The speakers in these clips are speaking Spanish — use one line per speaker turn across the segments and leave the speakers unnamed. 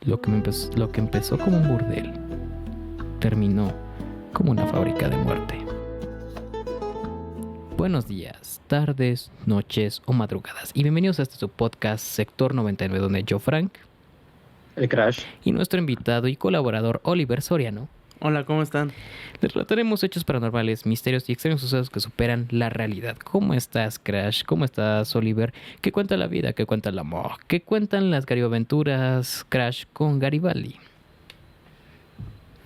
Lo que empezó como un burdel terminó como una fábrica de muerte. Buenos días, tardes, noches o madrugadas y bienvenidos a este su podcast Sector 99, donde yo, Frank,
el Crash,
y nuestro invitado y colaborador Oliver Soriano
Hola, ¿cómo están?
les relataremos hechos paranormales, misterios y extraños sucesos que superan la realidad. ¿Cómo estás, Crash? ¿Cómo estás, Oliver? ¿Qué cuenta la vida? ¿Qué cuenta el amor? ¿Qué cuentan las Garibaventuras, Crash, con Garibaldi?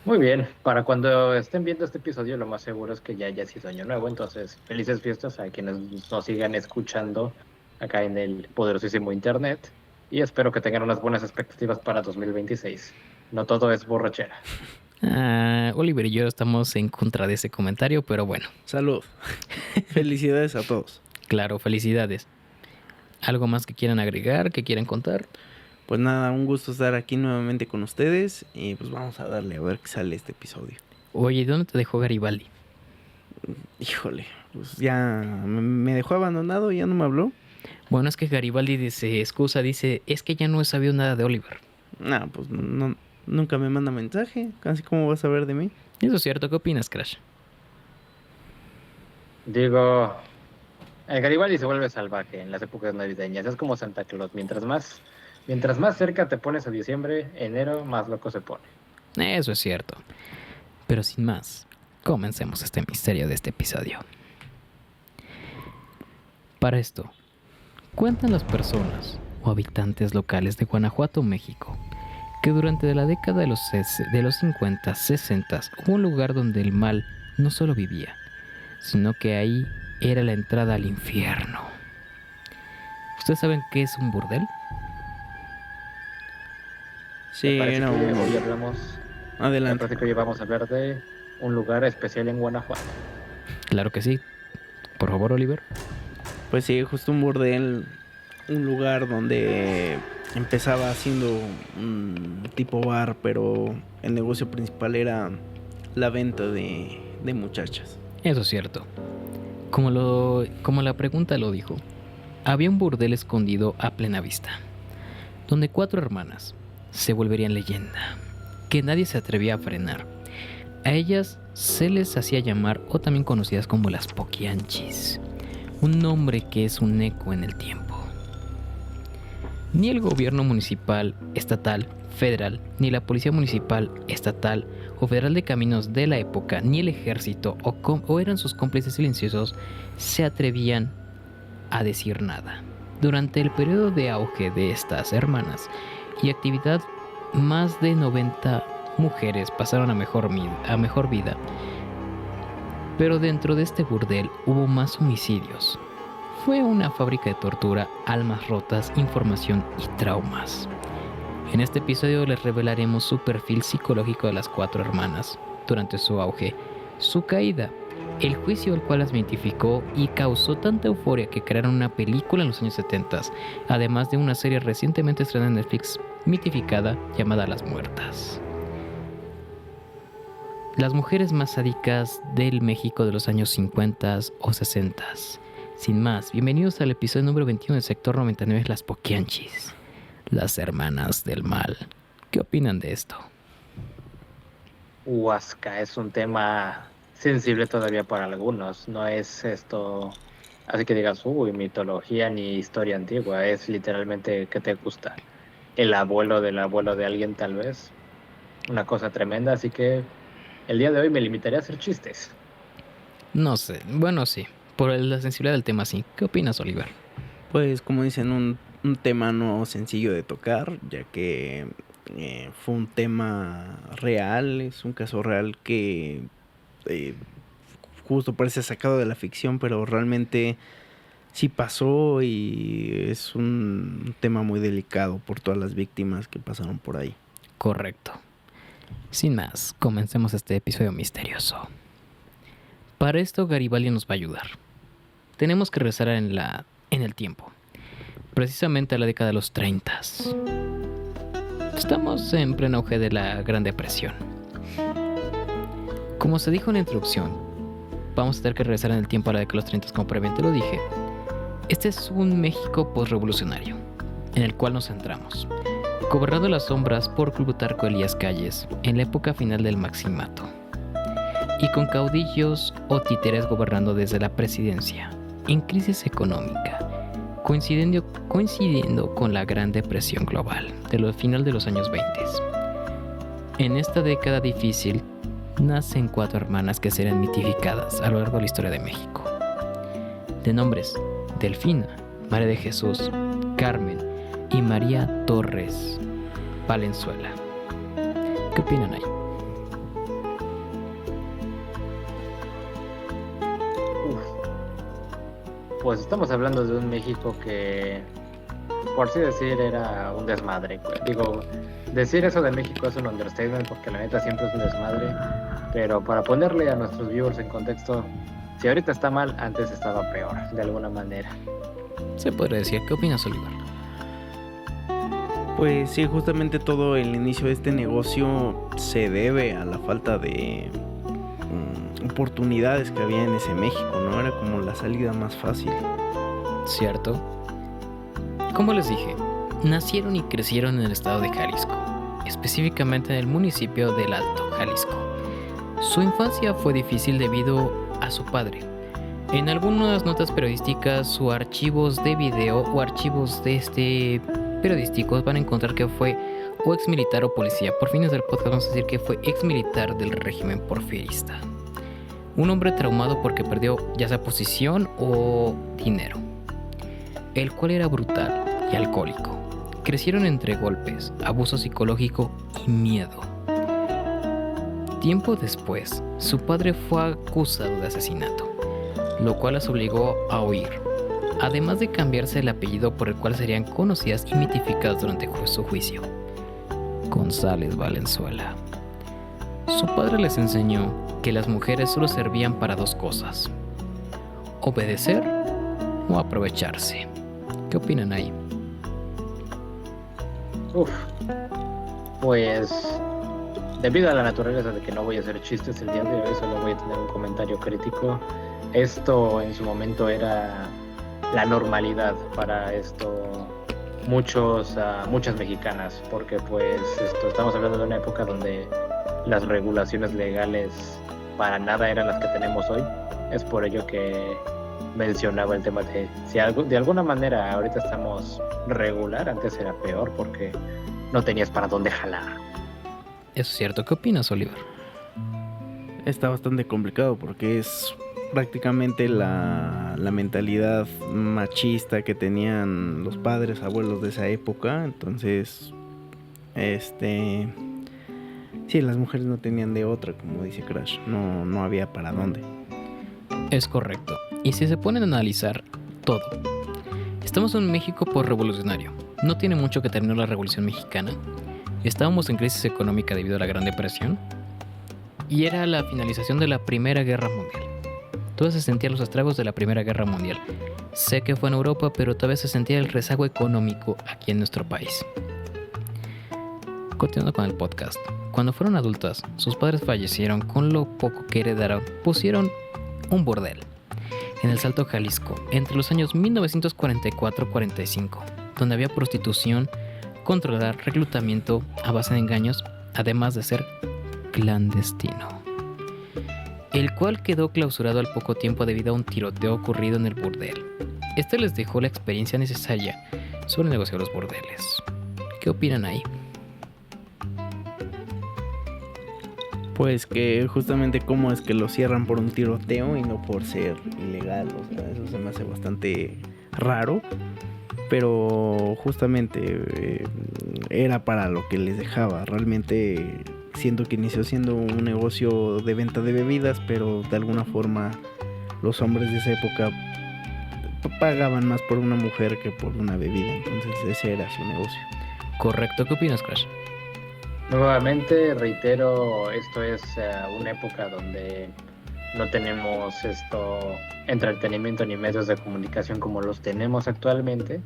muy bien. Para cuando estén viendo este episodio, lo más seguro es que ya haya sido año nuevo. Entonces, felices fiestas a quienes nos sigan escuchando acá en el poderosísimo internet. Y espero que tengan unas buenas expectativas para 2026. No todo es borrachera.
Oliver y yo estamos en contra de ese comentario, pero bueno,
Salud. Felicidades a todos.
claro, felicidades. ¿Algo más que quieran agregar, que quieran contar?
Pues nada, un gusto estar aquí nuevamente con ustedes y pues vamos a darle a ver qué sale este episodio.
Oye, ¿dónde te dejó Garibaldi?
Híjole, pues ya me dejó abandonado, ya no me habló.
Bueno, es que Garibaldi dice es que ya no he sabido nada de Oliver.
Nah, pues no, nunca me manda mensaje, casi como vas a ver de mí.
Eso es cierto, ¿qué opinas, Crash?
Digo, el Garibaldi se vuelve salvaje en las épocas navideñas. Es como Santa Claus. Mientras más cerca te pones a diciembre, enero, más loco se pone.
Eso es cierto. Pero sin más, comencemos este misterio de este episodio. Para esto, cuentan las personas o habitantes locales de Guanajuato, México, que durante la década de los 50, 60 hubo un lugar donde el mal no solo vivía, sino que ahí era la entrada al infierno. ¿Ustedes saben qué es un burdel?
Sí,
Me parece
no.
que me
Adelante.
parece que hoy vamos a hablar de un lugar especial en Guanajuato.
Claro que sí. Por favor, Oliver.
Pues sí, justo un burdel, un lugar donde empezaba siendo un tipo bar, pero el negocio principal era la venta de muchachas.
Eso es cierto. Como la pregunta lo dijo, había un burdel escondido a plena vista, donde 4 hermanas se volverían leyenda, que nadie se atrevía a frenar. A ellas se les hacía llamar, o también conocidas como las Poquianchis, un nombre que es un eco en el tiempo. Ni el gobierno municipal, estatal, federal, ni la policía municipal, estatal o federal de caminos de la época, ni el ejército o eran sus cómplices silenciosos, se atrevían a decir nada. Durante el periodo de auge de estas hermanas y actividad, más de 90 mujeres pasaron a mejor vida. Pero dentro de este burdel hubo más homicidios. Fue una fábrica de tortura, almas rotas, información y traumas. En este episodio les revelaremos su perfil psicológico de las 4 hermanas durante su auge, su caída, el juicio al cual las identificó y causó tanta euforia que crearon una película en los años 70, además de una serie recientemente estrenada en Netflix mitificada llamada Las Muertas. Las mujeres más sádicas del México de los años 50 o 60. Sin más, bienvenidos al episodio número 21 del Sector 99, Las Poquianchis, las hermanas del mal. ¿Qué opinan de esto?
Huasca es un tema sensible todavía para algunos. No es esto, así que digas, uy, mitología ni historia antigua. Es literalmente que te gusta. El abuelo del abuelo de alguien, tal vez. Una cosa tremenda, así que el día de hoy me limitaré a hacer chistes.
No sé, bueno sí, por la sensibilidad del tema sí. ¿Qué opinas, Oliver?
Pues como dicen, un tema no sencillo de tocar, ya que fue un tema real, es un caso real que justo parece sacado de la ficción, pero realmente sí pasó y es un tema muy delicado por todas las víctimas que pasaron por ahí.
Correcto. Sin más, comencemos este episodio misterioso. Para esto Garibaldi nos va a ayudar. Tenemos que regresar en el tiempo, precisamente a la década de los 30. Estamos en pleno auge de la Gran Depresión. Como se dijo en la introducción, vamos a tener que regresar en el tiempo a la década de los 30, como previamente lo dije. Este es un México postrevolucionario, en el cual nos centramos. gobernando las sombras por Plutarco Elías Calles en la época final del Maximato, y con caudillos o títeres gobernando desde la presidencia, en crisis económica, coincidiendo con la Gran Depresión global del final de los años 20. En esta década difícil nacen 4 hermanas que serán mitificadas a lo largo de la historia de México. De nombres: Delfina, María de Jesús, Carmen y María Torres Valenzuela. ¿Qué opinan ahí?
Pues estamos hablando de un México que, por así decir, era un desmadre. Digo, decir eso de México es un understatement porque la neta siempre es un desmadre. Pero para ponerle a nuestros viewers en contexto, si ahorita está mal, antes estaba peor, de alguna manera.
Se podría decir. ¿Qué opinas, Oliver?
Pues sí, justamente todo el inicio de este negocio se debe a la falta de oportunidades que había en ese México, ¿no? Era como la salida más fácil.
Cierto. Como les dije, nacieron y crecieron en el estado de Jalisco, específicamente en el municipio del Alto Jalisco. Su infancia fue difícil debido a su padre. En algunas notas periodísticas, sus archivos de video o archivos de periodísticos van a encontrar que fue o ex militar o policía. Por fines del podcast vamos a decir que fue ex militar del régimen porfirista. Un hombre traumado porque perdió ya sea posición o dinero, el cual era brutal y alcohólico. Crecieron entre golpes, abuso psicológico y miedo. Tiempo después, su padre fue acusado de asesinato, lo cual las obligó a huir, además de cambiarse el apellido por el cual serían conocidas y mitificadas durante su juicio: González Valenzuela. Su padre les enseñó que las mujeres solo servían para 2 cosas: obedecer o aprovecharse. ¿Qué opinan ahí?
Pues debido a la naturaleza de que no voy a hacer chistes el día de hoy, solo voy a tener un comentario crítico. Esto en su momento era la normalidad para muchas mexicanas, porque pues estamos hablando de una época donde las regulaciones legales para nada eran las que tenemos hoy. Es por ello que mencionaba el tema de si de alguna manera ahorita estamos regular, antes era peor porque no tenías para dónde jalar.
Eso es cierto. ¿Qué opinas, Oliver?
Está bastante complicado porque es prácticamente la mentalidad machista que tenían los padres, abuelos de esa época. Entonces, sí, las mujeres no tenían de otra, como dice Crash. No había para dónde.
Es correcto. Y si se ponen a analizar todo, estamos en un México postrevolucionario. No tiene mucho que terminar la Revolución Mexicana. Estábamos en crisis económica debido a la Gran Depresión. Y era la finalización de la Primera Guerra Mundial. Todavía se sentían los estragos de la Primera Guerra Mundial. Sé que fue en Europa, pero todavía se sentía el rezago económico aquí en nuestro país. Continuando con el podcast. Cuando fueron adultas, sus padres fallecieron. Con lo poco que heredaron, pusieron un bordel en el Salto Jalisco entre los años 1944-45, donde había prostitución, controlar, reclutamiento a base de engaños, además de ser clandestino, el cual quedó clausurado al poco tiempo debido a un tiroteo ocurrido en el burdel. Este les dejó la experiencia necesaria sobre el negocio de los burdeles. ¿Qué opinan ahí?
Pues que justamente cómo es que lo cierran por un tiroteo y no por ser ilegal. O sea, eso se me hace bastante raro. Pero justamente era para lo que les dejaba. Realmente siento que inició siendo un negocio de venta de bebidas, pero de alguna forma los hombres de esa época pagaban más por una mujer que por una bebida. Entonces ese era su negocio.
Correcto. ¿Qué opinas, Crash?
Nuevamente reitero, esto es una época donde no tenemos entretenimiento ni medios de comunicación como los tenemos actualmente,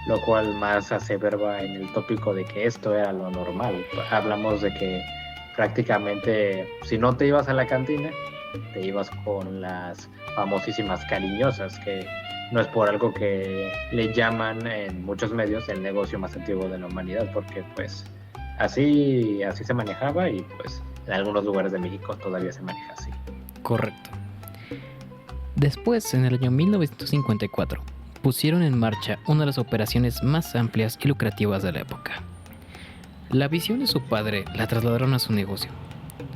lo cual más aseverba en el tópico de que esto era lo normal. Hablamos de que prácticamente si no te ibas a la cantina, te ibas con las famosísimas cariñosas, que no es por algo que le llaman en muchos medios el negocio más antiguo de la humanidad, porque pues así se manejaba y pues en algunos lugares de México todavía se maneja así.
Correcto. Después, en el año 1954, pusieron en marcha una de las operaciones más amplias y lucrativas de la época. La visión de su padre la trasladaron a su negocio.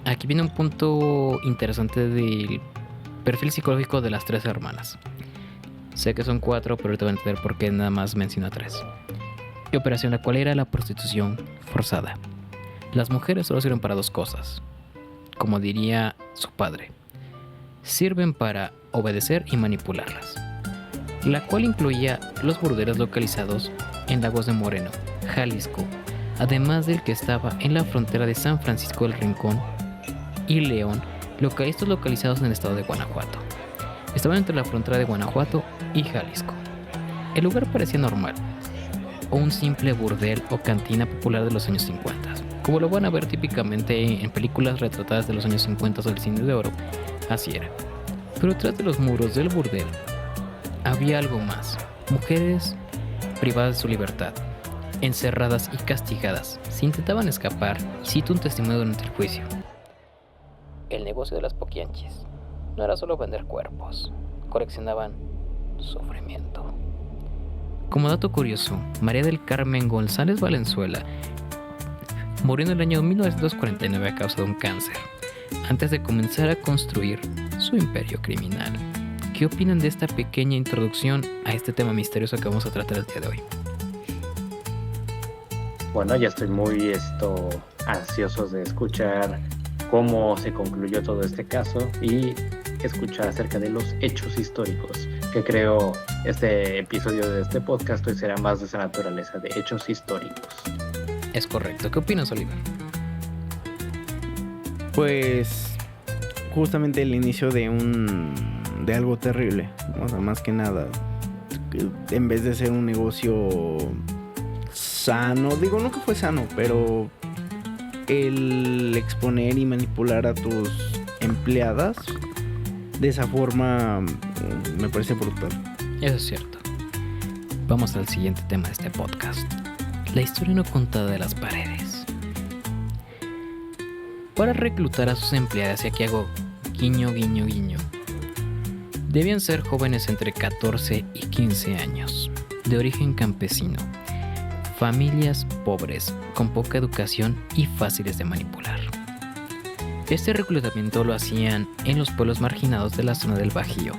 Aquí viene un punto interesante del perfil psicológico de las 3 hermanas. Sé que son 4, pero ahorita voy a entender por qué nada más menciono 3. Y operación la cual era la prostitución forzada. Las mujeres solo sirven para 2 cosas. Como diría su padre, sirven para obedecer y manipularlas. La cual incluía los burdeles localizados en Lagos de Moreno, Jalisco, además del que estaba en la frontera de San Francisco del Rincón y León, estos localizados en el estado de Guanajuato. Estaban entre la frontera de Guanajuato y Jalisco. El lugar parecía normal, o un simple burdel o cantina popular de los años 50, como lo van a ver típicamente en películas retratadas de los años 50 del cine de oro. Así era. Pero tras de los muros del burdel había algo más. Mujeres privadas de su libertad, encerradas y castigadas, se intentaban escapar, y cito un testimonio durante el juicio. El negocio de las poquianchis no era solo vender cuerpos, coleccionaban sufrimiento. Como dato curioso, María del Carmen González Valenzuela murió en el año 1949 a causa de un cáncer, antes de comenzar a construir su imperio criminal. ¿Qué opinan de esta pequeña introducción a este tema misterioso que vamos a tratar el día de hoy?
Bueno, ya estoy muy ansioso de escuchar cómo se concluyó todo este caso y escuchar acerca de los hechos históricos, que creo este episodio de este podcast hoy será más de esa naturaleza, de hechos históricos.
Es correcto. ¿Qué opinas, Oliver?
Pues justamente el inicio de algo terrible, o sea, más que nada, en vez de ser un negocio sano, digo, no que fue sano, pero el exponer y manipular a tus empleadas de esa forma me parece brutal.
Eso es cierto. Vamos al siguiente tema de este podcast: la historia no contada de las paredes. Para reclutar a sus empleadas, y aquí hago guiño, guiño, guiño, debían ser jóvenes entre 14 y 15 años, de origen campesino, familias pobres, con poca educación y fáciles de manipular. Este reclutamiento lo hacían en los pueblos marginados de la zona del Bajío.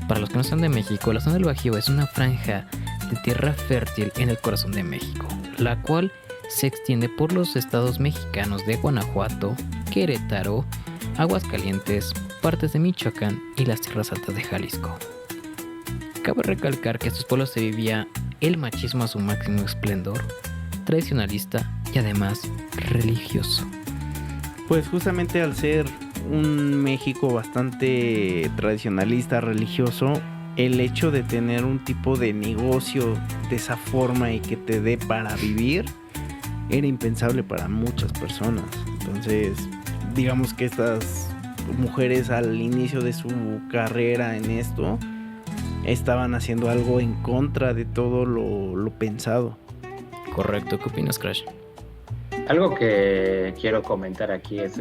Para los que no son de México, la zona del Bajío es una franja de tierra fértil en el corazón de México, la cual se extiende por los estados mexicanos de Guanajuato, Querétaro, Aguascalientes, partes de Michoacán y las tierras altas de Jalisco. Cabe recalcar que en estos pueblos se vivía el machismo a su máximo esplendor, tradicionalista y además religioso.
Pues justamente al ser un México bastante tradicionalista, religioso, el hecho de tener un tipo de negocio de esa forma y que te dé para vivir era impensable para muchas personas. Entonces, digamos que estas mujeres al inicio de su carrera en esto estaban haciendo algo en contra de todo lo pensado.
Correcto. ¿Qué opinas, Crash?
Algo que quiero comentar aquí es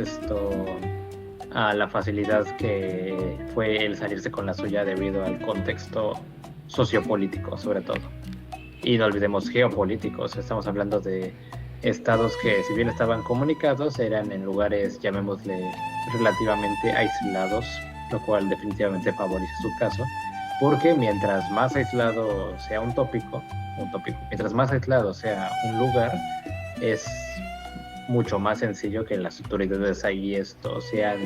a la facilidad que fue el salirse con la suya debido al contexto sociopolítico, sobre todo. Y no olvidemos geopolíticos. Estamos hablando de estados que, si bien estaban comunicados, eran en lugares, llamémosle, relativamente aislados, lo cual definitivamente favorece su caso, porque mientras más aislado sea un tópico, mientras más aislado sea un lugar, es mucho más sencillo que las autoridades ahí sean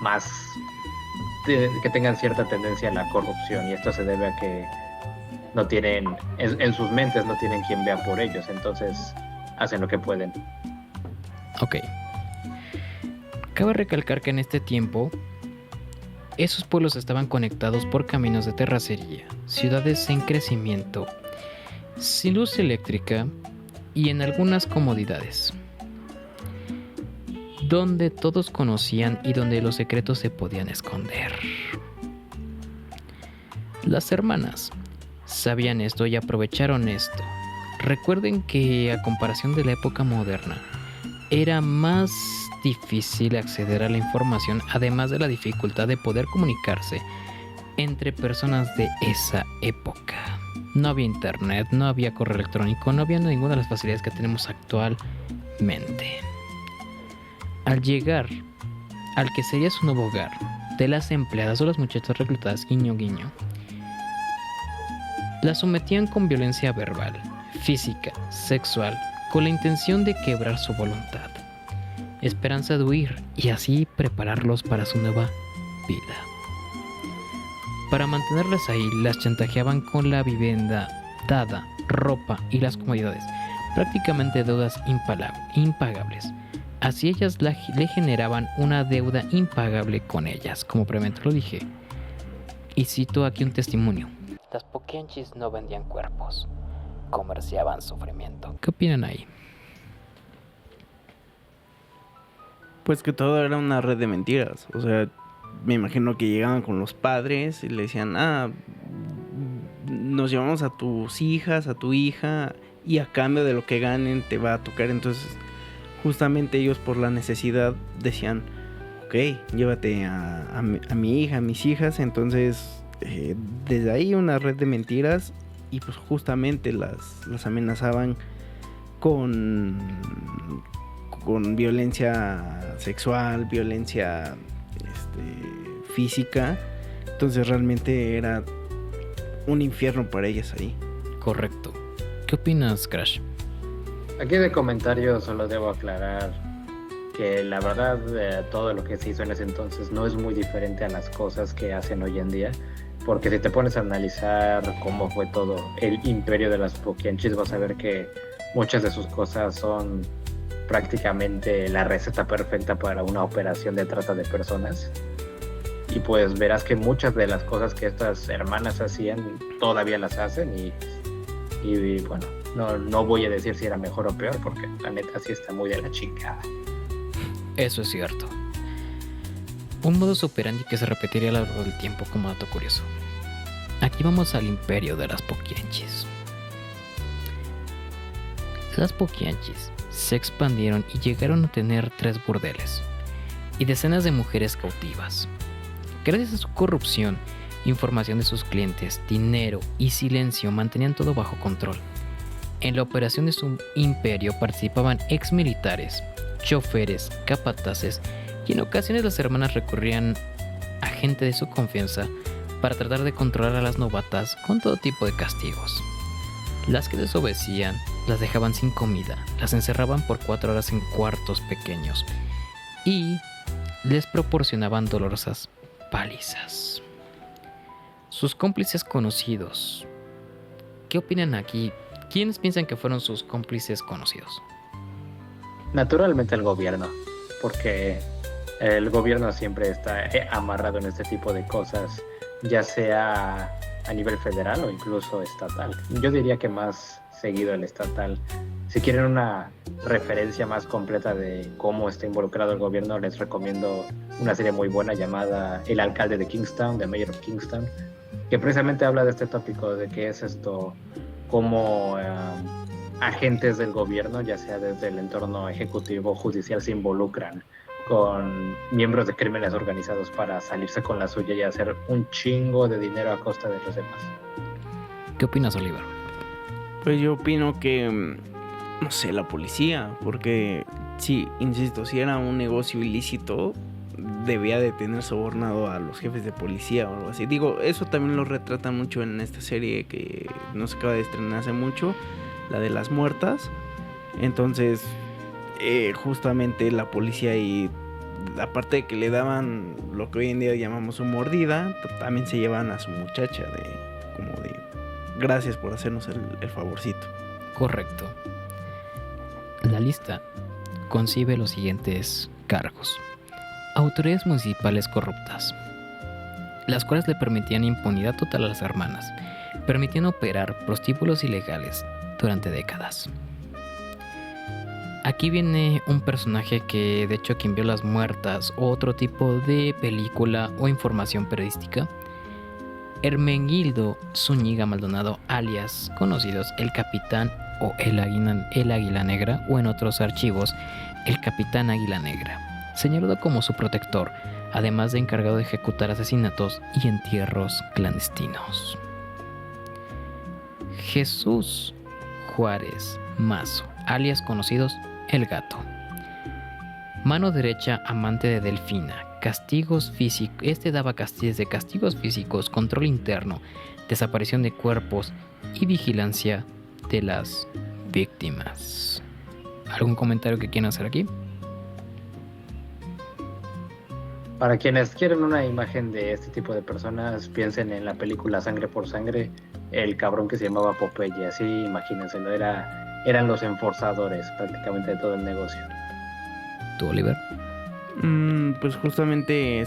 más que tengan cierta tendencia a la corrupción, y esto se debe a que no tienen en sus mentes no tienen quien vea por ellos, entonces hacen lo que pueden.
Ok. Cabe recalcar que en este tiempo esos pueblos estaban conectados por caminos de terracería, ciudades en crecimiento, sin luz eléctrica y en algunas comodidades, donde todos conocían y donde los secretos se podían esconder. Las hermanas sabían esto y aprovecharon esto. Recuerden que a comparación de la época moderna, era más difícil acceder a la información, además de la dificultad de poder comunicarse entre personas de esa época. No había internet, no había correo electrónico, no había ninguna de las facilidades que tenemos actualmente. Al llegar al que sería su nuevo hogar, de las empleadas o las muchachas reclutadas, guiño guiño, las sometían con violencia verbal, física, sexual, con la intención de quebrar su voluntad, esperanza de huir y así prepararlos para su nueva vida. Para mantenerlas ahí, las chantajeaban con la vivienda dada, ropa y las comodidades, prácticamente deudas impagables. Así ellas le generaban una deuda impagable con ellas, como previamente lo dije. Y cito aquí un testimonio. Las Poquianchis no vendían cuerpos, comerciaban sufrimiento. ¿Qué opinan ahí?
Pues que todo era una red de mentiras. O sea, me imagino que llegaban con los padres y le decían, nos llevamos a tus hijas, a tu hija, y a cambio de lo que ganen te va a tocar. Entonces, justamente ellos por la necesidad decían, ok, llévate a mi hija, a mis hijas. Entonces, desde ahí una red de mentiras, y pues justamente las amenazaban con violencia sexual, violencia física. Entonces realmente era un infierno para ellas ahí.
Correcto. ¿Qué opinas, Crash?
Aquí de comentario solo debo aclarar que la verdad todo lo que se hizo en ese entonces no es muy diferente a las cosas que hacen hoy en día, porque si te pones a analizar cómo fue todo el imperio de las Poquianchis, vas a ver que muchas de sus cosas son prácticamente la receta perfecta para una operación de trata de personas. Y pues verás que muchas de las cosas que estas hermanas hacían todavía las hacen, y bueno, no voy a decir si era mejor o peor, porque la neta sí está muy de la chingada.
Eso es cierto. Un modus operandi que se repetiría a lo largo del tiempo, como dato curioso. Aquí vamos al imperio de las Poquianchis. Las Poquianchis se expandieron y llegaron a tener 3 burdeles y decenas de mujeres cautivas. Gracias a su corrupción, información de sus clientes, dinero y silencio, mantenían todo bajo control. En la operación de su imperio participaban exmilitares, choferes, capataces, y en ocasiones las hermanas recurrían a gente de su confianza para tratar de controlar a las novatas con todo tipo de castigos. Las que desobedecían las dejaban sin comida, las encerraban por 4 horas en cuartos pequeños y les proporcionaban dolorosas palizas. Sus cómplices conocidos. ¿Qué opinan aquí? ¿Quiénes piensan que fueron sus cómplices conocidos?
Naturalmente el gobierno, porque el gobierno siempre está amarrado en este tipo de cosas, ya sea a nivel federal o incluso estatal. Yo diría que más seguido el estatal. Si quieren una referencia más completa de cómo está involucrado el gobierno, les recomiendo una serie muy buena llamada El alcalde de Kingstown, The Mayor of Kingstown, que precisamente habla de este tópico de qué es esto, cómo agentes del gobierno, ya sea desde el entorno ejecutivo o judicial, se involucran con miembros de crímenes organizados para salirse con la suya y hacer un chingo de dinero a costa de los demás.
¿Qué opinas, Oliver?
Pues yo opino que, no sé, la policía, porque sí, insisto, si era un negocio ilícito, debía de tener sobornado a los jefes de policía o algo así. Digo, eso también lo retrata mucho en esta serie que no se acaba de estrenar hace mucho, la de las muertas. Entonces, justamente la policía, y aparte de que le daban lo que hoy en día llamamos su mordida, también se llevan a su muchacha como de gracias por hacernos el favorcito.
Correcto. La lista concibe los siguientes cargos: autoridades municipales corruptas, las cuales le permitían impunidad total a las hermanas, permitían operar prostíbulos ilegales durante décadas. Aquí viene un personaje que, de hecho, quien vio Las Muertas o otro tipo de película o información periodística, Hermenegildo Zúñiga Maldonado, alias conocidos el Capitán o el Águila Negra, o en otros archivos el Capitán Águila Negra, señalado como su protector, además de encargado de ejecutar asesinatos y entierros clandestinos. Jesús Juárez Mazo, alias conocidos El Gato. Mano derecha, amante de Delfina. Castigos físicos. Daba castigos físicos, control interno, desaparición de cuerpos y vigilancia de las víctimas. ¿Algún comentario que quieran hacer aquí?
Para quienes quieren una imagen de este tipo de personas, piensen en la película Sangre por Sangre, el cabrón que se llamaba Popeye, así imagínenselo, eran los enforzadores prácticamente de todo el negocio.
¿Tú, Oliver?
Pues justamente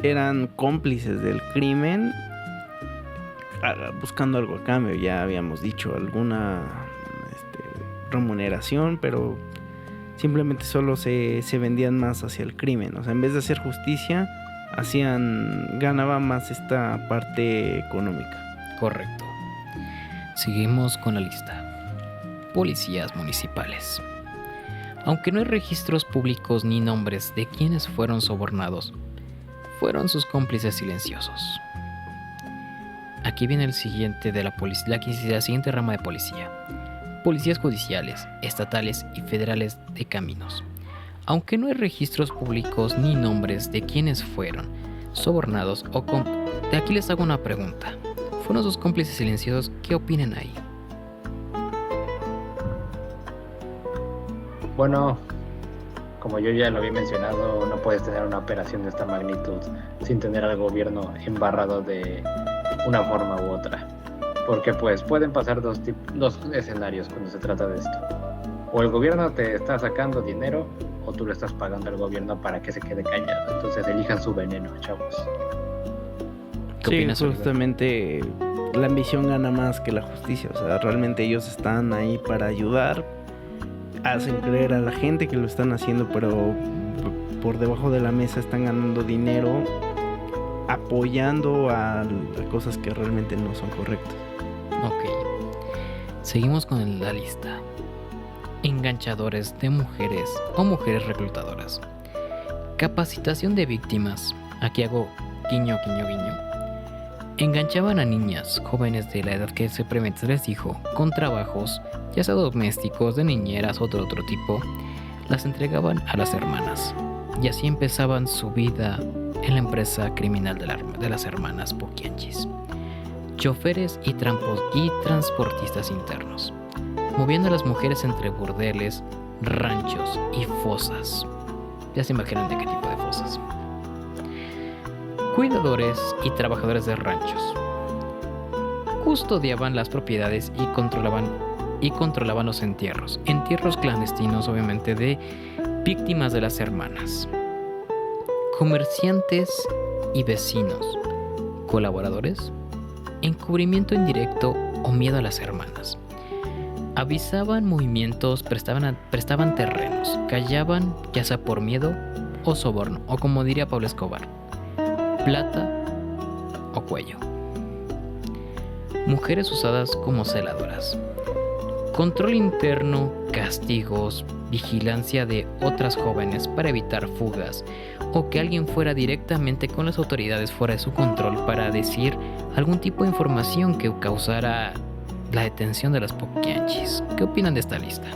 eran cómplices del crimen, buscando algo a cambio. Ya habíamos dicho alguna remuneración, pero simplemente solo se vendían más hacia el crimen. O sea, en vez de hacer justicia, ganaba más esta parte económica.
Correcto. Seguimos con la lista. Policías municipales. Aunque no hay registros públicos ni nombres de quienes fueron sobornados, fueron sus cómplices silenciosos. Aquí viene el siguiente de la siguiente rama de policía. Policías judiciales, estatales y federales de caminos. Aunque no hay registros públicos ni nombres de quienes fueron sobornados de aquí les hago una pregunta. ¿Fueron sus cómplices silenciosos? ¿Qué opinan ahí?
Bueno, como yo ya lo había mencionado, no puedes tener una operación de esta magnitud sin tener al gobierno embarrado de una forma u otra. Porque pues pueden pasar dos escenarios cuando se trata de esto. O el gobierno te está sacando dinero, o tú le estás pagando al gobierno para que se quede callado. Entonces elijan su veneno, chavos.
¿Qué opinas,
Oliver? Justamente la ambición gana más que la justicia. O sea, realmente ellos están ahí para ayudar. Hacen creer a la gente que lo están haciendo, pero por debajo de la mesa están ganando dinero apoyando a cosas que realmente no son correctas.
Ok. Seguimos con la lista. Enganchadores de mujeres o mujeres reclutadoras. Capacitación de víctimas. Aquí hago guiño, guiño, guiño. Enganchaban a niñas, jóvenes de la edad que se previamente les dijo, con trabajos, ya sea domésticos, de niñeras o de otro tipo, las entregaban a las hermanas. Y así empezaban su vida en la empresa criminal de las hermanas Poquianchis. Choferes y transportistas internos, moviendo a las mujeres entre burdeles, ranchos y fosas. Ya se imaginan de qué tipo de fosas. Cuidadores y trabajadores de ranchos. Custodiaban las propiedades y controlaban los entierros. Entierros clandestinos, obviamente, de víctimas de las hermanas. Comerciantes y vecinos. Colaboradores. Encubrimiento indirecto o miedo a las hermanas. Avisaban movimientos, prestaban terrenos. Callaban, ya sea por miedo o soborno, o como diría Pablo Escobar, plata o cuello. Mujeres usadas como celadoras. Control interno, castigos, vigilancia de otras jóvenes para evitar fugas o que alguien fuera directamente con las autoridades fuera de su control para decir algún tipo de información que causara la detención de las Poquianchis. ¿Qué opinan de esta lista?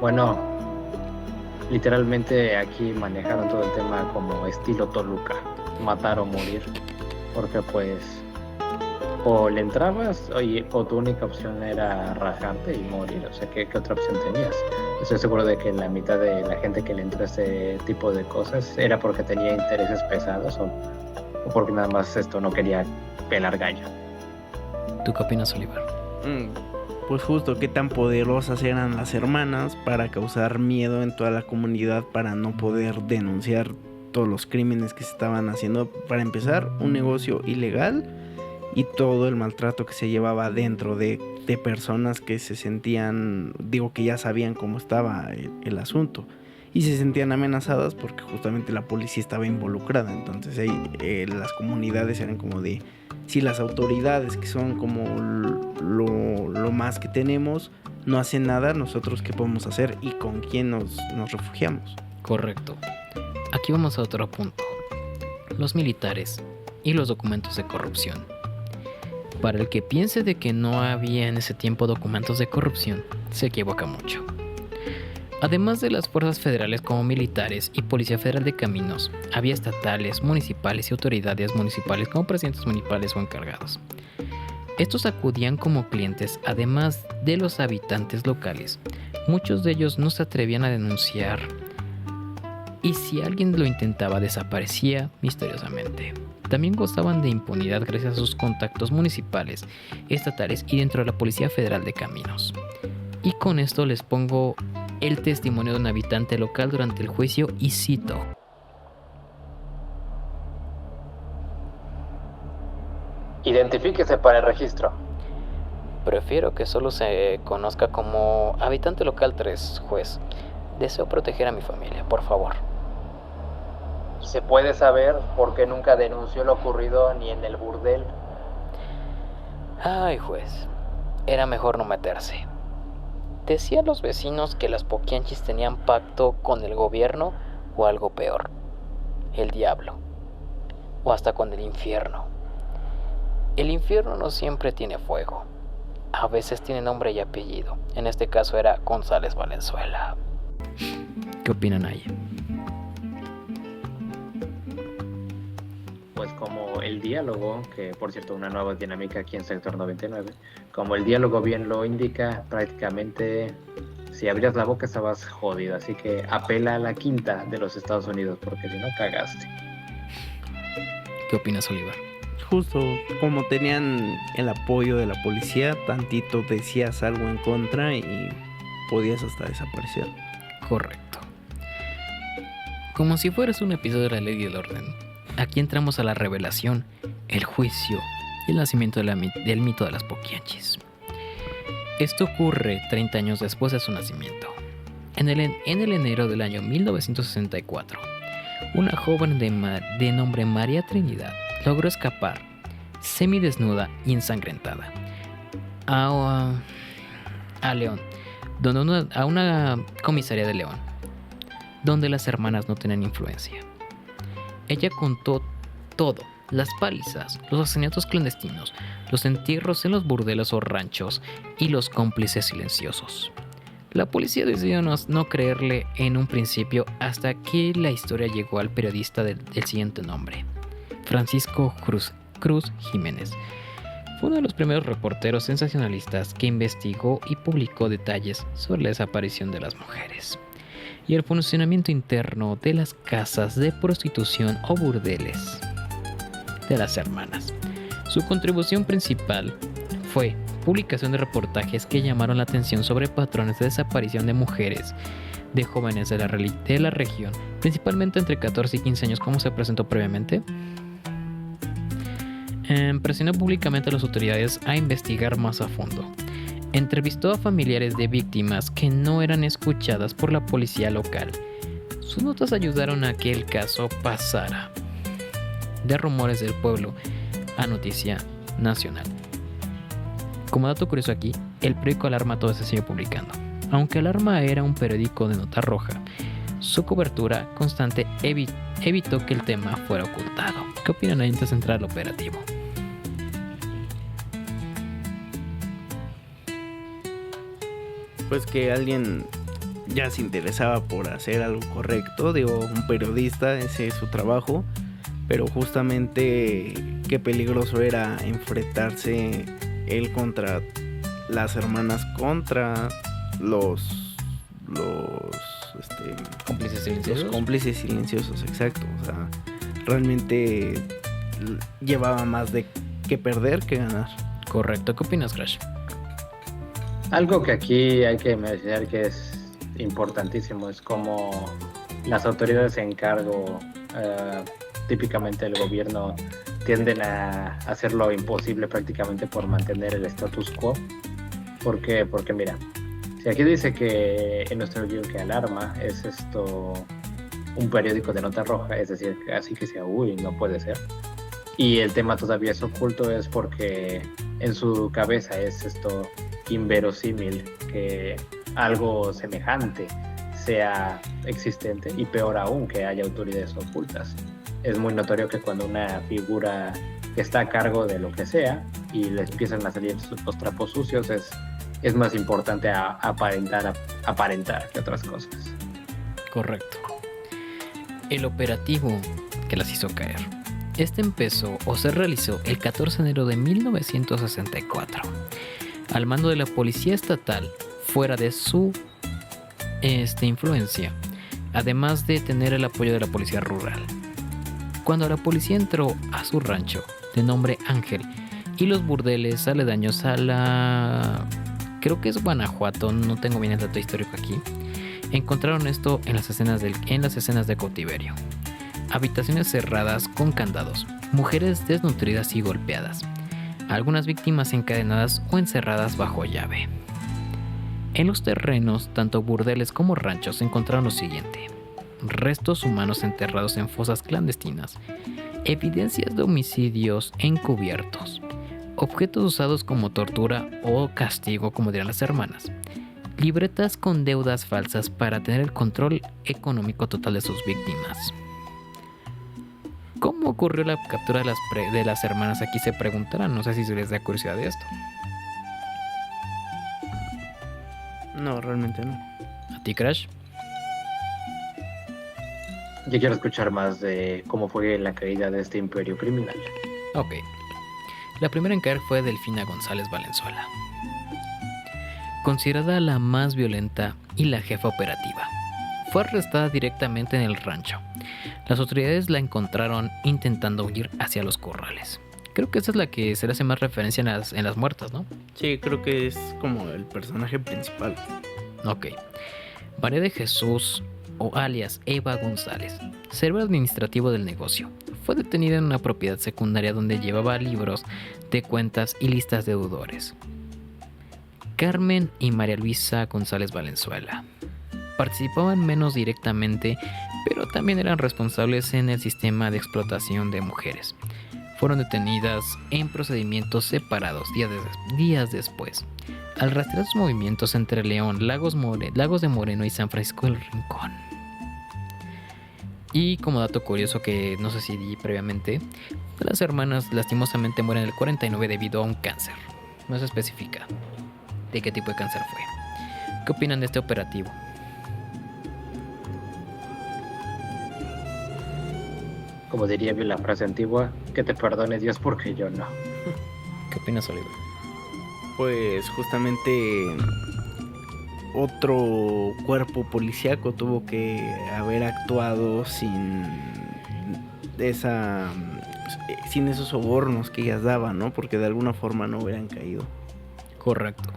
Bueno, literalmente aquí manejaron todo el tema como estilo Toluca, matar o morir, porque pues o le entrabas o tu única opción era rajarte y morir. O sea, ¿qué otra opción tenías? Estoy seguro de que la mitad de la gente que le entró a este tipo de cosas era porque tenía intereses pesados o porque nada más no quería pelar gallo.
¿Tú qué opinas, Oliver?
Pues justo, qué tan poderosas eran las hermanas para causar miedo en toda la comunidad, para no poder denunciar todos los crímenes que se estaban haciendo. Para empezar, un negocio ilegal y todo el maltrato que se llevaba dentro de personas que se sentían, que ya sabían cómo estaba el asunto. y se sentían amenazadas porque justamente la policía estaba involucrada. Entonces ahí las comunidades eran como de, si las autoridades, que son como lo más que tenemos, no hacen nada, nosotros qué podemos hacer y con quién nos refugiamos.
Correcto. Aquí vamos a otro punto. Los militares y los documentos de corrupción. Para el que piense de que no había en ese tiempo documentos de corrupción, se equivoca mucho. Además de las fuerzas federales como militares y Policía Federal de Caminos, había estatales, municipales y autoridades municipales como presidentes municipales o encargados. Estos acudían como clientes, además de los habitantes locales. Muchos de ellos no se atrevían a denunciar, y si alguien lo intentaba, desaparecía misteriosamente. También gozaban de impunidad gracias a sus contactos municipales, estatales y dentro de la Policía Federal de Caminos. Y con esto les pongo el testimonio de un habitante local durante el juicio y cito:
Identifíquese para el registro.
prefiero que solo se conozca como habitante local 3, juez. Deseo proteger a mi familia, por favor.
¿Se puede saber por qué nunca denunció lo ocurrido ni en el burdel?
Ay, juez, era mejor no meterse. Decía a los vecinos que las poquianchis tenían pacto con el gobierno o algo peor, el diablo, o hasta con el infierno. El infierno no siempre tiene fuego, a veces tiene nombre y apellido. En este caso era González Valenzuela. ¿Qué opinan ahí?
Pues como el diálogo, que por cierto una nueva dinámica aquí en Sector 99, como el diálogo bien lo indica, prácticamente si abrías la boca estabas jodido, así que apela a la quinta de los Estados Unidos, porque si no cagaste.
¿Qué opinas, Oliver?
Justo como tenían el apoyo de la policía, tantito decías algo en contra y podías hasta desaparecer.
Correcto. Como si fueras un episodio de La Ley y el Orden, aquí entramos a la revelación, el juicio y el nacimiento del mito de las poquianchis. Esto ocurre 30 años después de su nacimiento. En el enero del año 1964, una joven de nombre María Trinidad logró escapar, semidesnuda y ensangrentada, a León, a una comisaría de León, donde las hermanas no tenían influencia. Ella contó todo: las palizas, los asesinatos clandestinos, los entierros en los burdeles o ranchos y los cómplices silenciosos. La policía decidió no creerle en un principio hasta que la historia llegó al periodista del siguiente nombre, Francisco Cruz Jiménez. Fue uno de los primeros reporteros sensacionalistas que investigó y publicó detalles sobre la desaparición de las mujeres y el funcionamiento interno de las casas de prostitución o burdeles de las hermanas. Su contribución principal fue publicación de reportajes que llamaron la atención sobre patrones de desaparición de mujeres, de jóvenes de la región, principalmente entre 14 y 15 años, como se presentó previamente. Presionó públicamente a las autoridades a investigar más a fondo. Entrevistó a familiares de víctimas que no eran escuchadas por la policía local. Sus notas ayudaron a que el caso pasara de rumores del pueblo a noticia nacional. Como dato curioso aquí, el periódico Alarma todavía se sigue publicando. Aunque Alarma era un periódico de nota roja, su cobertura constante evitó que el tema fuera ocultado. ¿Qué opinan ahí antes de entrar al operativo?
Pues que alguien ya se interesaba por hacer algo correcto, digo, un periodista, ese es su trabajo, pero justamente qué peligroso era enfrentarse él contra las hermanas, contra los
cómplices silenciosos.
Los cómplices silenciosos, exacto. O sea, realmente llevaba más de que perder que ganar.
Correcto. ¿Qué opinas, Crash?
Algo que aquí hay que mencionar que es importantísimo es como las autoridades en cargo, típicamente el gobierno, tienden a hacer lo imposible prácticamente por mantener el status quo. ¿Por qué? Porque mira, Si aquí dice que en nuestro guión que Alarma es un periódico de nota roja, es decir, así que sea, uy, no puede ser. Y el tema todavía es oculto, es porque en su cabeza es inverosímil que algo semejante sea existente, y peor aún que haya autoridades ocultas. Es muy notorio que cuando una figura que está a cargo de lo que sea y le empiezan a salir los trapos sucios, es más importante aparentar que otras cosas.
Correcto. El operativo que las hizo caer. Este empezó o se realizó el 14 de enero de 1964, al mando de la policía estatal, fuera de su influencia, además de tener el apoyo de la policía rural. Cuando la policía entró a su rancho, de nombre Ángel, y los burdeles aledaños a la... creo que es Guanajuato, no tengo bien el dato histórico aquí, encontraron esto en las escenas de cautiverio. Habitaciones cerradas con candados, mujeres desnutridas y golpeadas, algunas víctimas encadenadas o encerradas bajo llave. En los terrenos, tanto burdeles como ranchos, encontraron lo siguiente: restos humanos enterrados en fosas clandestinas, evidencias de homicidios encubiertos, objetos usados como tortura o castigo, como dirán las hermanas, libretas con deudas falsas para tener el control económico total de sus víctimas. ¿Cómo ocurrió la captura de las hermanas? Aquí se preguntarán, no sé si se les da curiosidad de esto.
No, realmente no.
¿A ti, Crash?
Yo quiero escuchar más de cómo fue la caída de este imperio criminal.
Ok. La primera en caer fue Delfina González Valenzuela, considerada la más violenta y la jefa operativa. Fue arrestada directamente en el rancho. Las autoridades la encontraron intentando huir hacia los corrales. Creo que esa es la que se le hace más referencia en las muertas, ¿no?
Sí, creo que es como el personaje principal.
Ok. María de Jesús, o alias Eva González, servidor administrativo del negocio, fue detenida en una propiedad secundaria donde llevaba libros de cuentas y listas de deudores. Carmen y María Luisa González Valenzuela participaban menos directamente, pero también eran responsables en el sistema de explotación de mujeres. Fueron detenidas en procedimientos separados días después, al rastrear sus movimientos entre León, Lagos de Moreno y San Francisco del Rincón. Y como dato curioso que no sé si di previamente, las hermanas lastimosamente mueren en el 49 debido a un cáncer. No se especifica de qué tipo de cáncer fue. ¿Qué opinan de este operativo?
Como diría la frase antigua, que te perdone Dios porque yo no.
¿Qué opinas, Oliver?
Pues justamente otro cuerpo policíaco tuvo que haber actuado sin esos sobornos que ellas daban, ¿no? Porque de alguna forma no hubieran caído.
Correcto.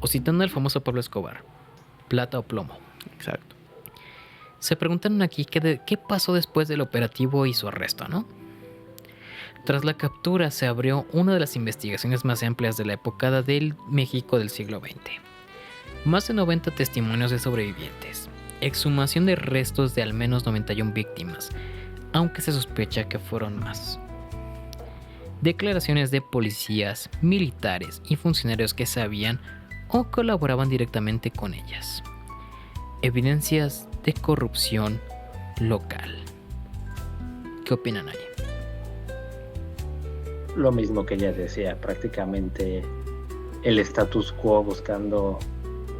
O citando al famoso Pablo Escobar, plata o plomo.
Exacto.
Se preguntaron aquí qué pasó después del operativo y su arresto, ¿no? Tras la captura se abrió una de las investigaciones más amplias de la época del México del siglo XX. Más de 90 testimonios de sobrevivientes, exhumación de restos de al menos 91 víctimas, aunque se sospecha que fueron más. Declaraciones de policías, militares y funcionarios que sabían o colaboraban directamente con ellas. Evidencias de corrupción local. ¿Qué opinan ahí?
Lo mismo que ella decía, prácticamente el status quo buscando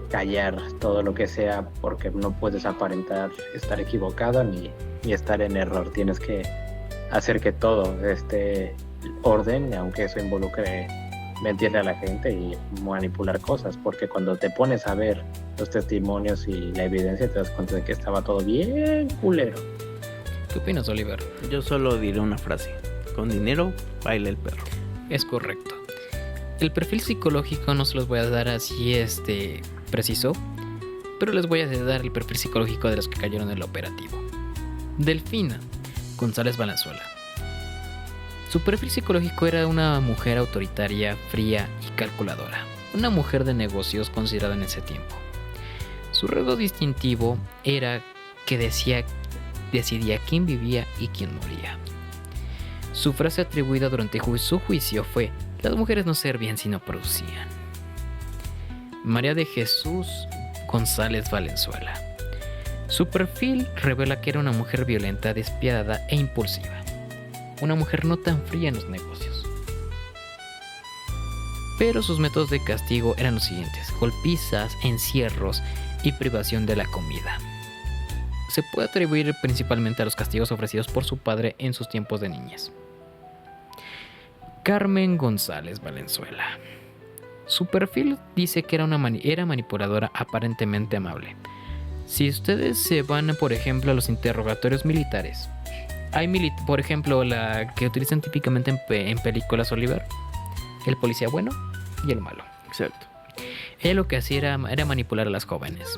callar todo lo que sea, porque no puedes aparentar estar equivocado ni estar en error. Tienes que hacer que todo esté orden, aunque eso involucre mentirle a la gente y manipular cosas, porque cuando te pones a ver los testimonios y la evidencia te das cuenta de que estaba todo bien culero.
¿Qué opinas, Oliver?
Yo solo diré una frase: con dinero baila el perro.
Es correcto. El perfil psicológico no se los voy a dar así preciso, pero les voy a dar el perfil psicológico de los que cayeron en el operativo. Delfina González Valenzuela. Su perfil psicológico era una mujer autoritaria, fría y calculadora. Una mujer de negocios considerada en ese tiempo. Su rasgo distintivo era que decidía quién vivía y quién moría. Su frase atribuida durante su juicio fue: las mujeres no servían sino producían. María de Jesús González Valenzuela. Su perfil revela que era una mujer violenta, despiadada e impulsiva. Una mujer no tan fría en los negocios. Pero sus métodos de castigo eran los siguientes: golpizas, encierros y privación de la comida. Se puede atribuir principalmente a los castigos ofrecidos por su padre en sus tiempos de niñez. Carmen González Valenzuela. Su perfil dice que era manipuladora, aparentemente amable. Si ustedes se van, por ejemplo, a los interrogatorios militares, hay por ejemplo la que utilizan típicamente en películas Oliver, el policía bueno y el malo.
Exacto.
Ella lo que hacía era manipular a las jóvenes,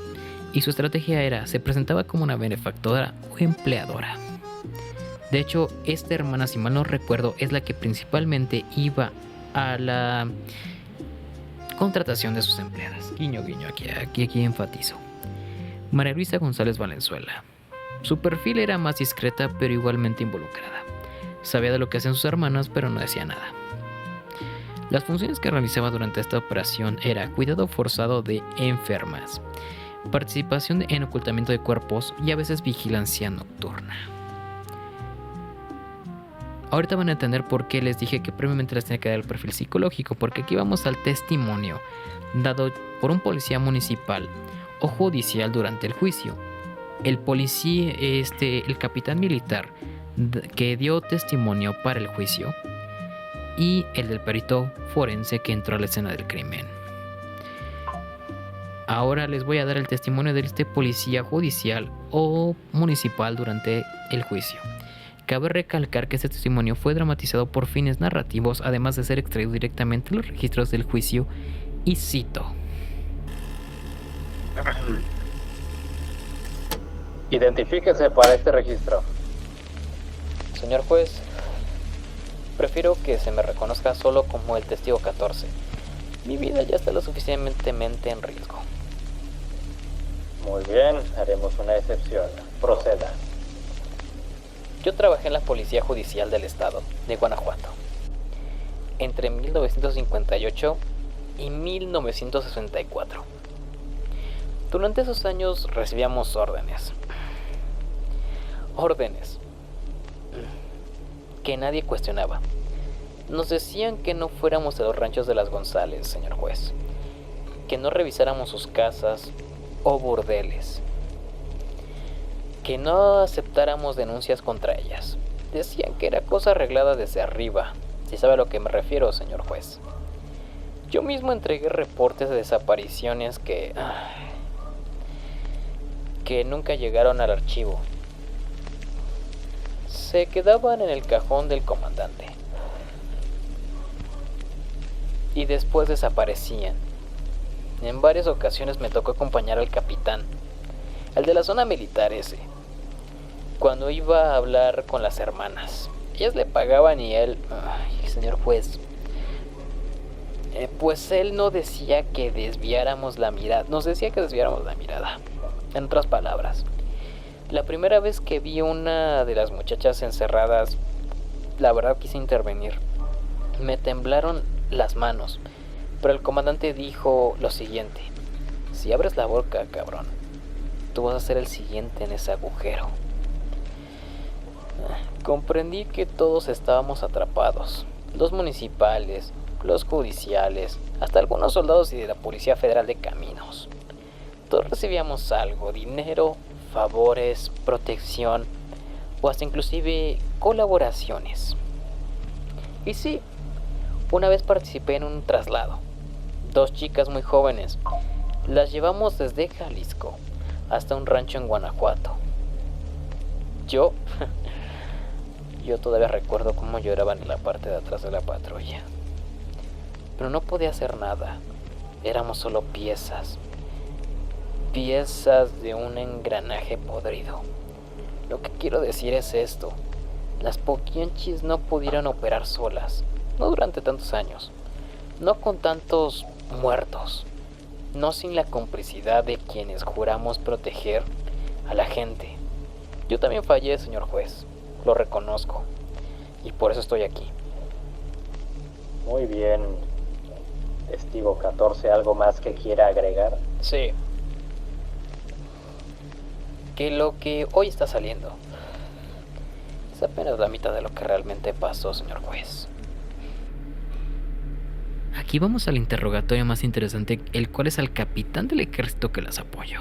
y su estrategia se presentaba como una benefactora o empleadora. De hecho, esta hermana, si mal no recuerdo, es la que principalmente iba a la contratación de sus empleadas. Guiño, guiño, aquí enfatizo. María Luisa González Valenzuela. Su perfil era más discreta, pero igualmente involucrada. Sabía de lo que hacían sus hermanas, pero no decía nada. Las funciones que realizaba durante esta operación era cuidado forzado de enfermas, participación en ocultamiento de cuerpos y a veces vigilancia nocturna. Ahorita van a entender por qué les dije que previamente les tenía que dar el perfil psicológico, porque aquí vamos al testimonio dado por un policía municipal o judicial durante el juicio. El policía, el capitán militar que dio testimonio para el juicio, y el del perito forense que entró a la escena del crimen. Ahora les voy a dar el testimonio de este policía judicial o municipal durante el juicio. Cabe recalcar que este testimonio fue dramatizado por fines narrativos, además de ser extraído directamente de los registros del juicio, y cito:
Identifíquese para este registro.
Señor juez, prefiero que se me reconozca solo como el testigo 14. Mi vida ya está lo suficientemente en riesgo.
Muy bien, haremos una excepción. Proceda.
Yo trabajé en la Policía Judicial del Estado de Guanajuato entre 1958 y 1964. Durante esos años recibíamos órdenes que nadie cuestionaba. Nos decían que no fuéramos a los ranchos de las González, señor juez, que no revisáramos sus casas o burdeles, que no aceptáramos denuncias contra ellas. Decían que era cosa arreglada desde arriba, si sabe a lo que me refiero, señor juez. Yo mismo entregué reportes de desapariciones que nunca llegaron al archivo. Se quedaban en el cajón del comandante y después desaparecían. En varias ocasiones me tocó acompañar al capitán, el de la zona militar ese, cuando iba a hablar con las hermanas. Ellas le pagaban y él, señor juez, pues él no decía que desviáramos la mirada, nos decía que desviáramos la mirada. En otras palabras, la primera vez que vi una de las muchachas encerradas, la verdad quise intervenir. Me temblaron las manos, pero el comandante dijo lo siguiente: si abres la boca, cabrón, tú vas a ser el siguiente en ese agujero. Comprendí que todos estábamos atrapados, los municipales, los judiciales, hasta algunos soldados y de la Policía Federal de Caminos. Todos recibíamos algo: dinero, favores, protección o hasta inclusive colaboraciones. Y sí, una vez participé en un traslado. 2 chicas muy jóvenes. Las llevamos desde Jalisco hasta un rancho en Guanajuato. Yo todavía recuerdo cómo lloraban en la parte de atrás de la patrulla. Pero no podía hacer nada. Éramos solo piezas de un engranaje podrido. Lo que quiero decir es esto: las poquianchis no pudieron operar solas, no durante tantos años, no con tantos muertos. no sin la complicidad de quienes juramos proteger a la gente. Yo también fallé, señor juez, lo reconozco, y por eso estoy aquí.
Muy bien, testigo 14, ¿algo más que quiera agregar?
Sí. Que lo que hoy está saliendo es apenas la mitad de lo que realmente pasó, señor juez. Aquí vamos al interrogatorio más interesante, el cual es al capitán del ejército que las apoyó.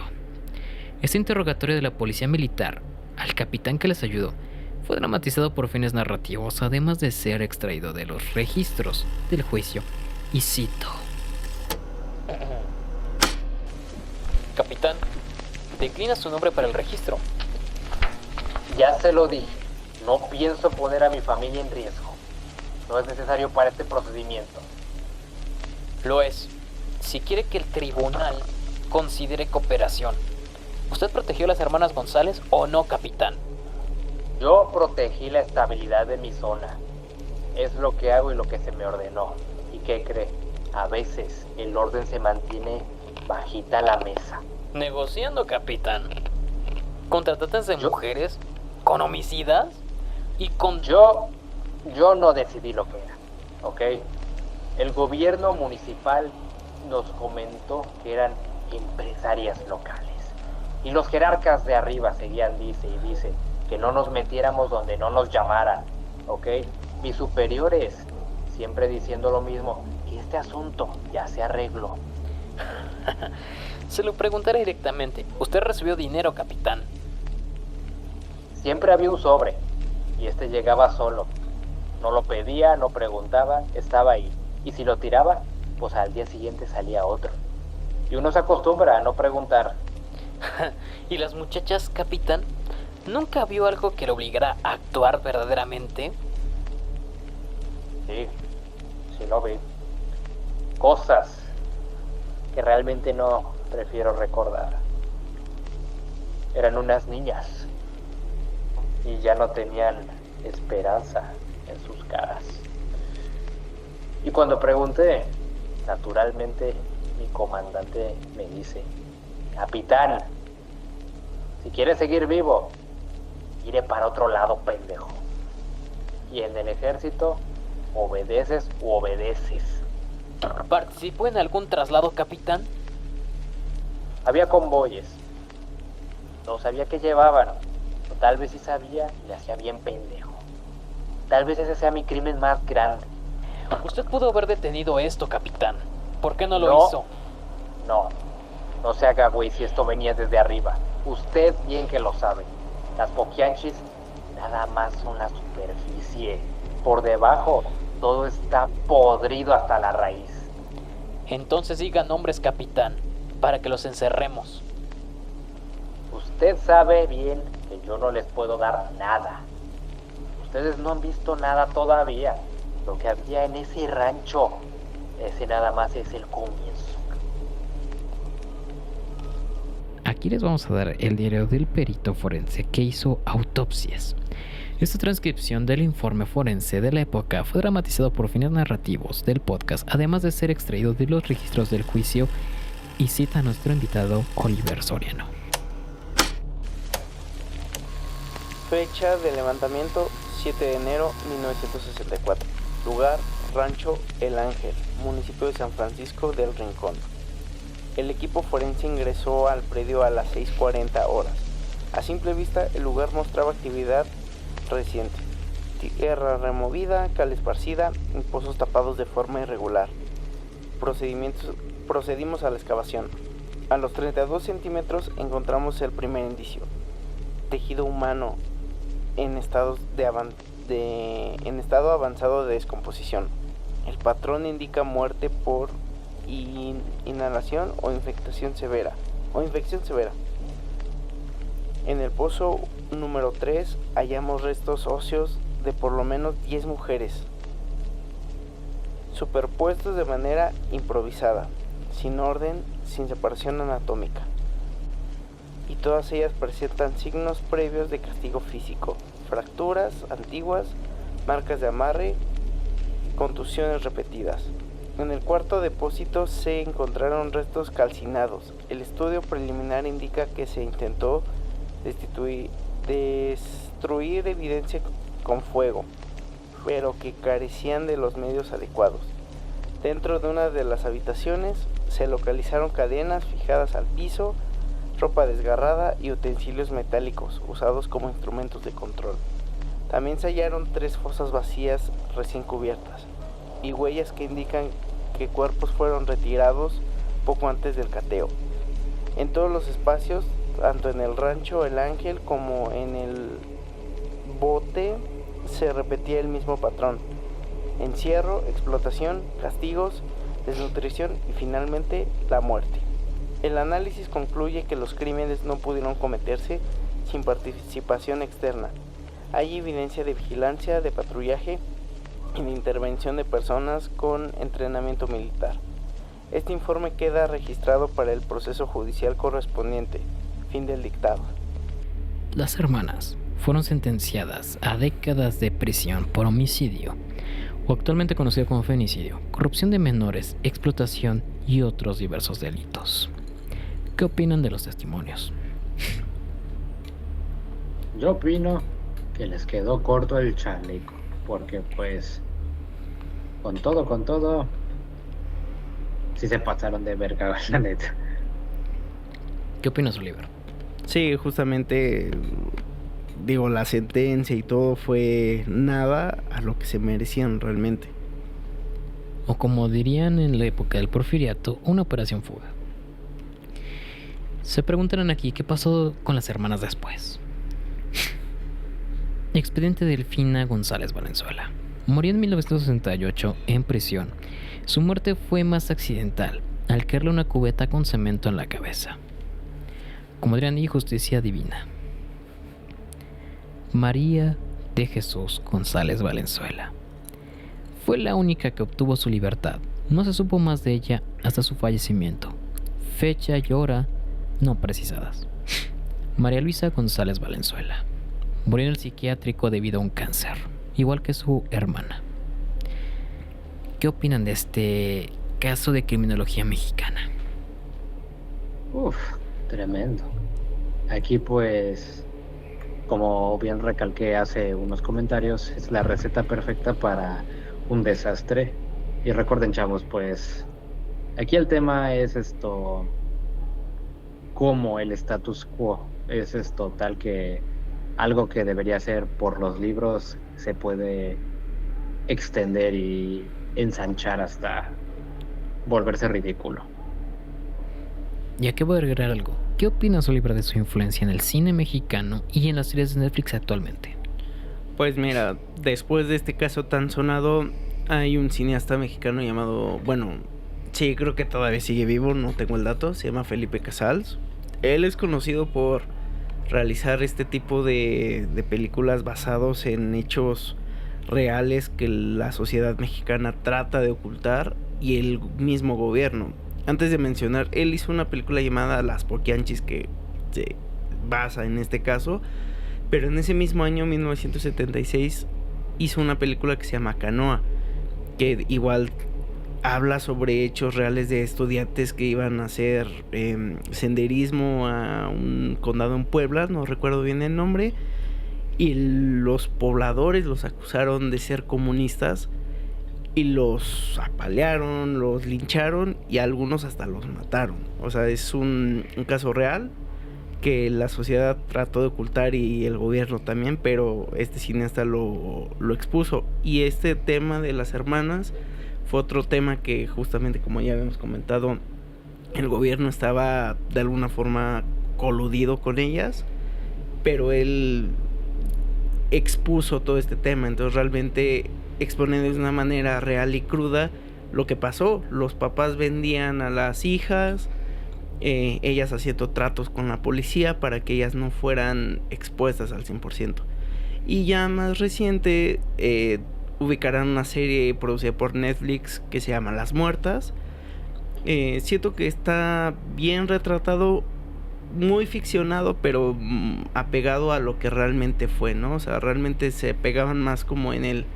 Este interrogatorio de la policía militar al capitán que les ayudó fue dramatizado por fines narrativos, además de ser extraído de los registros del juicio. Y cito: Capitán, declina su nombre para el registro.
Ya se lo dije, no pienso poner a mi familia en riesgo. No es necesario para este procedimiento.
Lo es. Si quiere que el tribunal considere cooperación. ¿Usted protegió a las hermanas González o no, capitán?
Yo protegí la estabilidad de mi zona. Es lo que hago y lo que se me ordenó. ¿Y qué cree? A veces el orden se mantiene bajita la mesa.
Negociando, capitán. Contra tratas de mujeres, con homicidas y con...
Yo no decidí lo que era, ¿ok? El gobierno municipal nos comentó que eran empresarias locales. Y los jerarcas de arriba seguían dice y dice que no nos metiéramos donde no nos llamaran, ¿ok? Mis superiores siempre diciendo lo mismo, que este asunto ya se arregló.
Se lo preguntaré directamente. ¿Usted recibió dinero, capitán?
Siempre había un sobre y este llegaba solo. No lo pedía, no preguntaba, estaba ahí. Y si lo tiraba, pues al día siguiente salía otro. Y uno se acostumbra a no preguntar.
¿Y las muchachas, capitán? ¿Nunca vio algo que lo obligara a actuar verdaderamente?
Sí lo vi. Cosas que realmente no prefiero recordar. Eran unas niñas y ya no tenían esperanza en sus caras. Y cuando pregunté, naturalmente mi comandante me dice: capitán, si quieres seguir vivo, iré para otro lado, pendejo. Y en el ejército, obedeces u obedeces.
¿Participó en algún traslado, capitán?
Había convoyes. No sabía qué llevaban. O tal vez sí sabía y le hacía bien pendejo. Tal vez ese sea mi crimen más grande.
Usted pudo haber detenido esto, capitán. ¿Por qué no lo hizo?
No se haga güey si esto venía desde arriba. Usted bien que lo sabe. Las poquianchis nada más son la superficie. Por debajo todo está podrido hasta la raíz.
Entonces diga nombres, capitán, para que los encerremos.
Usted sabe bien que yo no les puedo dar nada. Ustedes no han visto nada todavía. Lo que había en ese rancho, ese nada más es el comienzo.
Aquí les vamos a dar el diario del perito forense que hizo autopsias. Esta transcripción del informe forense de la época fue dramatizado por fines narrativos del podcast, además de ser extraído de los registros del juicio, y cita a nuestro invitado Oliver Soriano.
Fecha de levantamiento 7 de enero 1964. Lugar, Rancho El Ángel, municipio de San Francisco del Rincón. El equipo forense ingresó al predio a las 6:40 horas. A simple vista, el lugar mostraba actividad reciente. Tierra removida, cal esparcida y pozos tapados de forma irregular. Procedimos a la excavación. A los 32 centímetros encontramos el primer indicio. Tejido humano en estado avanzado de descomposición. El patrón indica muerte por inhalación o infección severa. En el pozo número 3 hallamos restos óseos de por lo menos 10 mujeres, superpuestos de manera improvisada, sin orden, sin separación anatómica. Y todas ellas presentan signos previos de castigo físico, fracturas antiguas, marcas de amarre, contusiones repetidas. En el cuarto depósito se encontraron restos calcinados. El estudio preliminar indica que se intentó destruir evidencia con fuego, pero que carecían de los medios adecuados. Dentro de una de las habitaciones se localizaron cadenas fijadas al piso, ropa desgarrada y utensilios metálicos usados como instrumentos de control. También se hallaron 3 fosas vacías recién cubiertas y huellas que indican que cuerpos fueron retirados poco antes del cateo. En todos los espacios, tanto en el rancho El Ángel como en el bote, se repetía el mismo patrón: encierro, explotación, castigos, desnutrición y finalmente la muerte. El análisis concluye que los crímenes no pudieron cometerse sin participación externa. Hay evidencia de vigilancia, de patrullaje y de intervención de personas con entrenamiento militar. Este informe queda registrado para el proceso judicial correspondiente. Fin del dictado.
Las hermanas fueron sentenciadas a décadas de prisión por homicidio, o actualmente conocido como femicidio, corrupción de menores, explotación y otros diversos delitos. ¿Qué opinan de los testimonios?
Yo opino que les quedó corto el chaleco, porque pues con todo, sí se pasaron de verga, la neta.
¿Qué opinas, Oliver?
Sí, justamente, digo, la sentencia y todo fue nada a lo que se merecían realmente.
O como dirían en la época del porfiriato, una operación fuga. Se preguntarán aquí qué pasó con las hermanas después. Expediente Delfina González Valenzuela. Murió en 1968 en prisión. Su muerte fue más accidental, al caerle una cubeta con cemento en la cabeza. Como dirían, y justicia divina. María de Jesús González Valenzuela. Fue la única que obtuvo su libertad. No se supo más de ella hasta su fallecimiento. Fecha y hora no precisadas. María Luisa González Valenzuela. Murió en el psiquiátrico debido a un cáncer, igual que su hermana. ¿Qué opinan de este caso de criminología mexicana?
Tremendo. Aquí pues, como bien recalqué hace unos comentarios, es la receta perfecta para un desastre. Y recuerden, chavos, pues aquí el tema es cómo el status quo es tal que algo que debería ser por los libros se puede extender y ensanchar hasta volverse ridículo.
Y aquí voy a agregar algo. ¿Qué opinas, Oliver, de su influencia en el cine mexicano y en las series de Netflix actualmente?
Pues mira, después de este caso tan sonado, hay un cineasta mexicano llamado, bueno, sí, creo que todavía sigue vivo, no tengo el dato, se llama Felipe Casals. Él es conocido por realizar este tipo de películas basados en hechos reales que la sociedad mexicana trata de ocultar y el mismo gobierno. Antes de mencionar, él hizo una película llamada Las Poquianchis que se basa en este caso, pero en ese mismo año, 1976, hizo una película que se llama Canoa, que igual habla sobre hechos reales de estudiantes que iban a hacer senderismo a un condado en Puebla, no recuerdo bien el nombre, y los pobladores los acusaron de ser comunistas y los apalearon, los lincharon y algunos hasta los mataron. O sea, es un caso real que la sociedad trató de ocultar y el gobierno también, pero este cineasta lo expuso. Y este tema de las hermanas fue otro tema que justamente, como ya habíamos comentado, el gobierno estaba de alguna forma coludido con ellas, pero él expuso todo este tema. Entonces realmente expone de una manera real y cruda lo que pasó. Los papás vendían a las hijas, ellas haciendo tratos con la policía para que ellas no fueran expuestas al 100%. Y ya más reciente ubicarán una serie producida por Netflix que se llama Las Muertas. Siento que está bien retratado, muy ficcionado, pero apegado a lo que realmente fue, ¿no? O sea, realmente se pegaban más como en el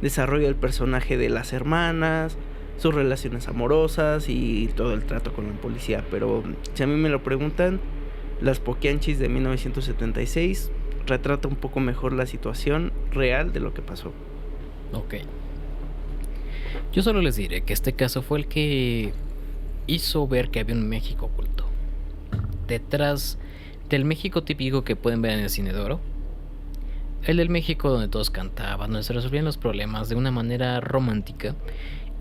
desarrollo del personaje de las hermanas, sus relaciones amorosas y todo el trato con la policía. Pero si a mí me lo preguntan, Las Poquianchis de 1976 retrata un poco mejor la situación real de lo que pasó.
Ok. Yo solo les diré que este caso fue el que hizo ver que había un México oculto. Detrás del México típico que pueden ver en el cine de oro. El del México donde todos cantaban, donde se resolvían los problemas de una manera romántica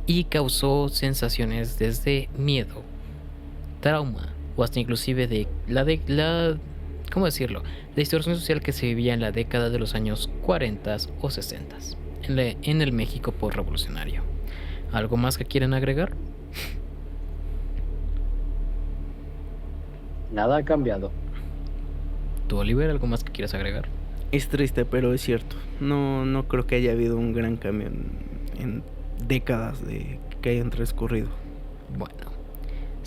y causó sensaciones desde miedo, trauma o hasta inclusive de la ¿cómo decirlo? La distorsión social que se vivía en la década de los años 40 o 60 en el México postrevolucionario. ¿Algo más que quieren agregar?
Nada ha cambiado.
¿Tú, Oliver, algo más que quieras agregar?
Es triste, pero es cierto. No creo que haya habido un gran cambio en décadas de que hayan transcurrido.
Bueno,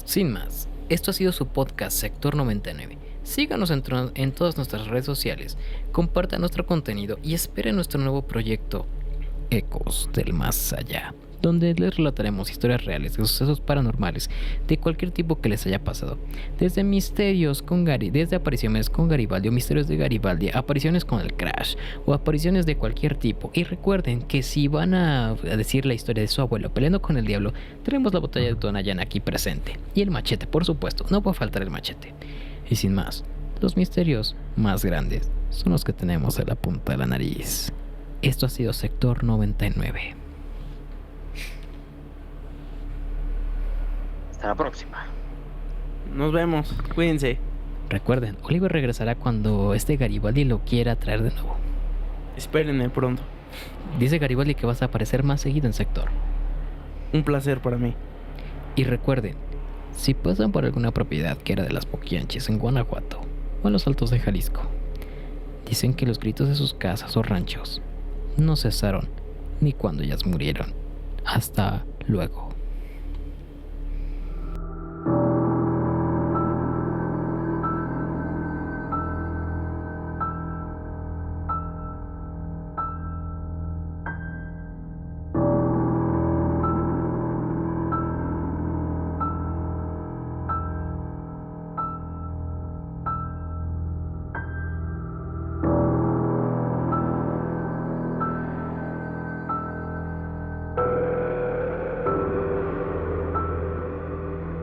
sin más, esto ha sido su podcast Sector 99. Síganos en todas nuestras redes sociales, compartan nuestro contenido y esperen nuestro nuevo proyecto Ecos del Más Allá, donde les relataremos historias reales de sucesos paranormales de cualquier tipo que les haya pasado, desde misterios con desde apariciones con Garibaldi o misterios de Garibaldi, apariciones con el Crash o apariciones de cualquier tipo. Y recuerden que si van a decir la historia de su abuelo peleando con el diablo, tenemos la botella de Tonayán aquí presente y el machete, por supuesto, no puede faltar el machete. Y sin más, los misterios más grandes son los que tenemos en la punta de la nariz. Esto ha sido Sector 99.
Hasta la próxima.
Nos vemos, cuídense.
Recuerden, Oliver regresará cuando este Garibaldi lo quiera traer de nuevo.
Espérenme pronto.
Dice Garibaldi que vas a aparecer más seguido en Sector.
Un placer para mí.
Y recuerden, si pasan por alguna propiedad que era de las Poquianchis en Guanajuato o en los Altos de Jalisco, dicen que los gritos de sus casas o ranchos no cesaron ni cuando ellas murieron. Hasta luego.